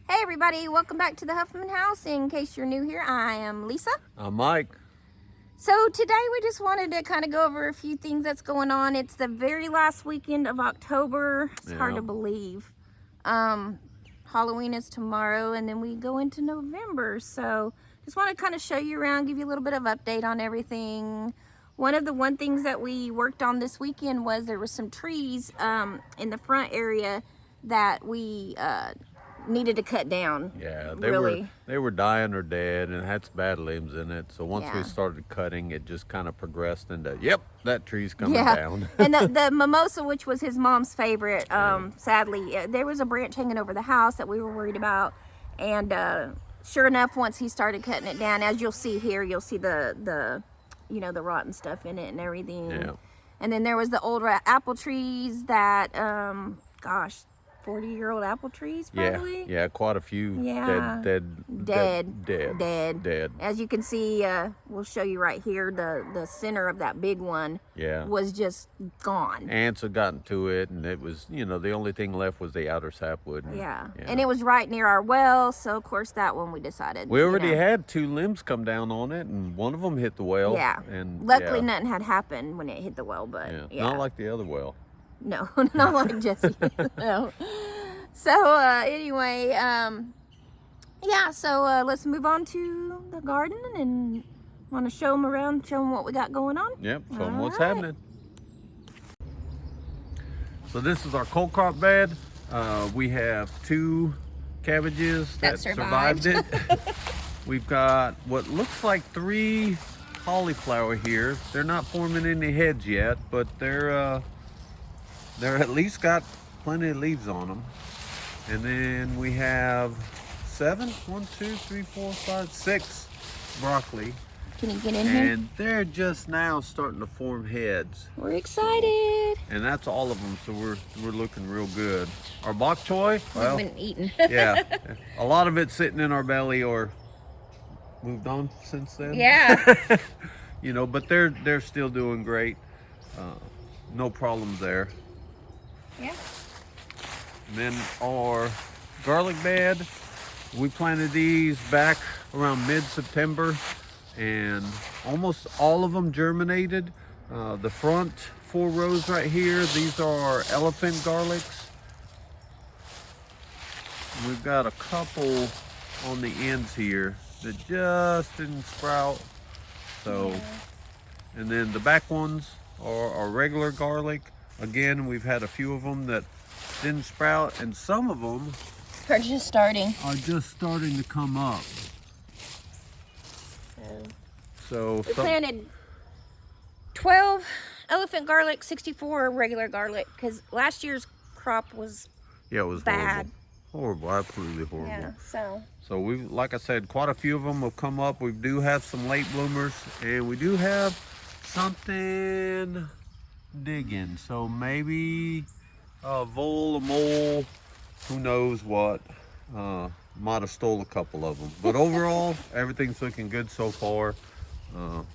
Hey everybody, welcome back to the Huffman House. In case you're new here, I am Lisa. I'm Mike. So today we just wanted to kind of go over a few things that's going on. It's the very last weekend of October. It's hard to believe. Halloween is tomorrow and then we go into November. So just want to kind of show you around, give you a little bit of update on everything. One of the things that we worked on this weekend was there was some trees in the front area that we needed to cut down. Yeah, they were dying or dead and had some bad limbs in it. So once we started cutting, it just kind of progressed into, yep, that tree's coming down. And the mimosa, which was his mom's favorite, sadly, there was a branch hanging over the house that we were worried about. And sure enough, once he started cutting it down, as you'll see here, you'll see the you know, the rotten stuff in it and everything. Yeah. And then there was the old apple trees that, gosh, 40-year-old apple trees, probably. Yeah, quite a few. Yeah. Dead. As you can see, we'll show you right here, the center of that big one was just gone. Ants had gotten to it, and it was, you know, the only thing left was the outer sapwood. And it was right near our well, so of course that one we decided. We already had 2 limbs come down on it, and one of them hit the well. Yeah. And luckily nothing had happened when it hit the well, but not like the other well. No, not like Jesse. No. So anyway, so let's move on to the garden and want to show them around, show them what we got going on. Yep, show them what's happening. So this is our cold crop bed. We have 2 cabbages that survived it. We've got what looks like 3 cauliflower here. They're not forming any heads yet, but they're at least got plenty of leaves on them. And then we have 7, 1, 2, 3, 4, 5, 6 broccoli. Can you get in here? And they're just now starting to form heads. We're excited. And that's all of them, so we're looking real good. Our bok choy, well, we've been eating. yeah, a lot of it's sitting in our belly or moved on since then. Yeah. You know, but they're still doing great. No problems there. Yeah. And then our garlic bed, we planted these back around mid-September and almost all of them germinated. The front 4 rows right here, these are elephant garlics. We've got a couple on the ends here that just didn't sprout. So, and then the back ones are our regular garlic. Again, we've had a few of them that didn't sprout, and some of them are just starting. to come up. So we planted 12 elephant garlic, 64 regular garlic, because last year's crop was it was bad. Horrible, absolutely horrible. Yeah, so we, like I said, quite a few of them have come up. We do have some late bloomers, and we do have something digging. So maybe a vole, a mole, who knows what, might have stole a couple of them. But overall, everything's looking good so far.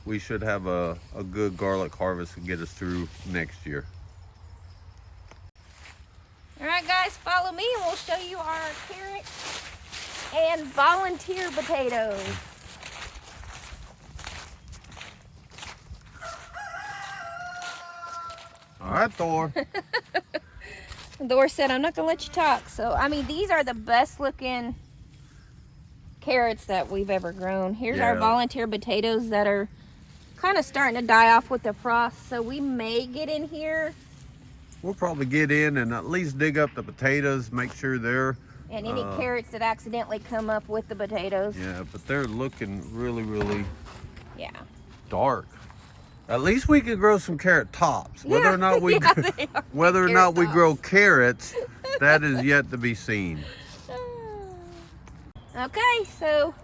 We should have a good garlic harvest to get us through next year. all right, guys, follow me and we'll show you our carrots and volunteer potatoes. All right, Thor. Thor said, I'm not going to let you talk. So, I mean, these are the best looking carrots that we've ever grown. Here's our volunteer potatoes that are kind of starting to die off with the frost. So we may get in here. We'll probably get in and at least dig up the potatoes, make sure they're... And any carrots that accidentally come up with the potatoes. Yeah, but they're looking really, really dark. At least we could grow some carrot tops. Whether or not we grow carrots, that is yet to be seen. Okay, so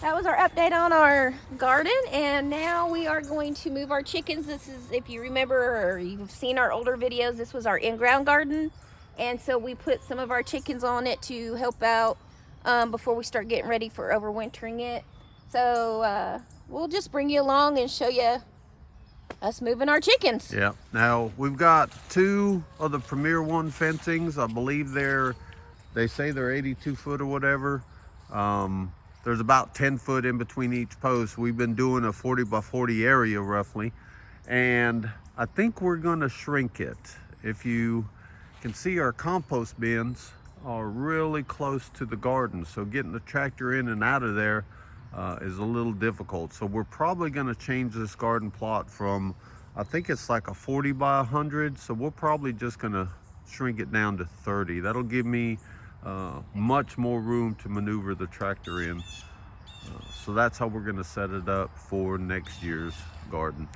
that was our update on our garden, and now we are going to move our chickens. This is, if you remember or you've seen our older videos, this was our in-ground garden, and so we put some of our chickens on it to help out before we start getting ready for overwintering it. So we'll just bring you along and show you us moving our chickens. Yeah. Now we've got 2 of the Premier One fencings. I believe they're They say they're 82 foot or whatever. There's about 10 foot in between each post. We've been doing a 40 by 40 area roughly, and I think we're gonna shrink it. If you can see, our compost bins are really close to the garden, so getting the tractor in and out of there is a little difficult. So we're probably gonna change this garden plot from, I think it's like a 40 by 100, so we're probably just gonna shrink it down to 30. That'll give me much more room to maneuver the tractor in. So that's how we're gonna set it up for next year's garden.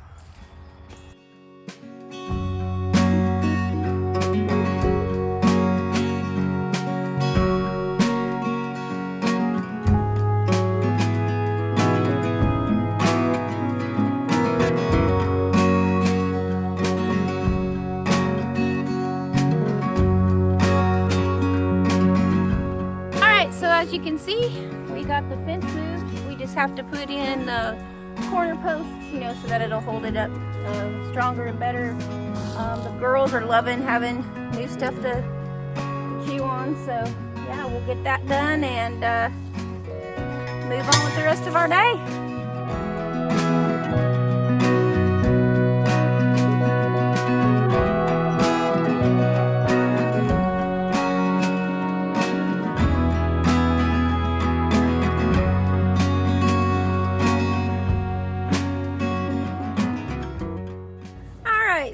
As you can see, we got the fence moved. We just have to put in the corner posts, you know, so that it'll hold it up stronger and better. The girls are loving having new stuff to chew on, so yeah, we'll get that done and move on with the rest of our day.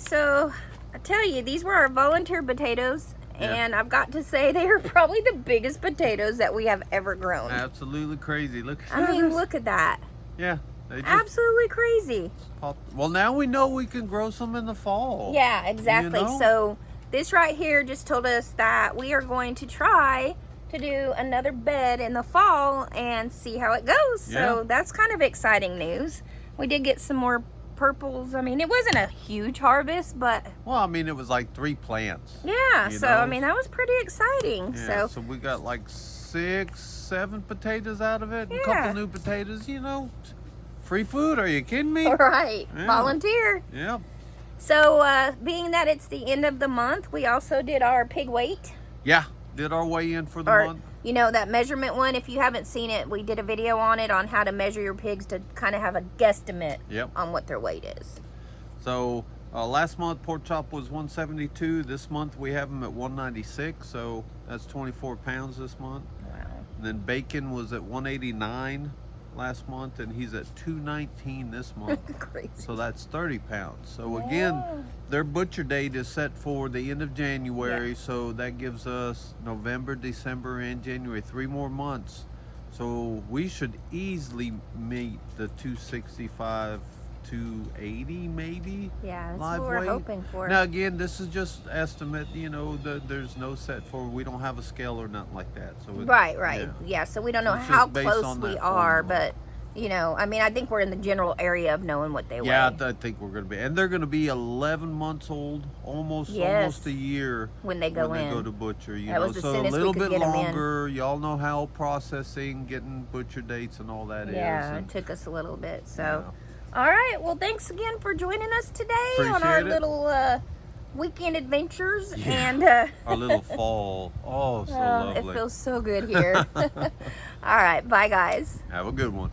So I tell you, these were our volunteer potatoes, and I've got to say they are probably the biggest potatoes that we have ever grown. Absolutely crazy. Look. I mean, look at that. Yeah. They just absolutely crazy. Well, now we know we can grow some in the fall. Yeah, exactly. You know? So this right here just told us that we are going to try to do another bed in the fall and see how it goes. So that's kind of exciting news. We did get some more purples. I mean, it wasn't a huge harvest, but well, I mean, it was like 3 plants. Yeah, so know? I mean, that was pretty exciting. Yeah, so we got like 6, 7 potatoes out of it. A couple new potatoes, you know. Free food, are you kidding me? All right. Yeah. Volunteer. Yep. So being that it's the end of the month, we also did our pig weight. Yeah, did our weigh in for the month. You know, that measurement one, if you haven't seen it, we did a video on it on how to measure your pigs to kind of have a guesstimate on what their weight is. So last month pork chop was 172. This month we have them at 196, so that's 24 pounds this month. Wow. And then bacon was at 189 last month, and he's at 219 this month. Crazy. So that's 30 pounds. So again, their butcher date is set for the end of January, so that gives us November, December, and January, 3 more months. So we should easily meet the 265, 280 maybe. Yeah, that's live what we're weight. hoping for. Now again, this is just estimate, you know, there's no set for, we don't have a scale or nothing like that. So right. Yeah, so we don't know how close we are, but you know, I mean, I think we're in the general area of knowing what they weigh. Yeah, I think we're going to be, and they're going to be 11 months old, almost a year when they go to butcher. You that know, was the so a soonest little we could bit get longer. Y'all know how processing, getting butcher dates, and all that is. Yeah, it took us a little bit. So, all right. Well, thanks again for joining us today on our little weekend adventures and our little fall. Oh, so lovely. It feels so good here. All right, bye guys. Have a good one.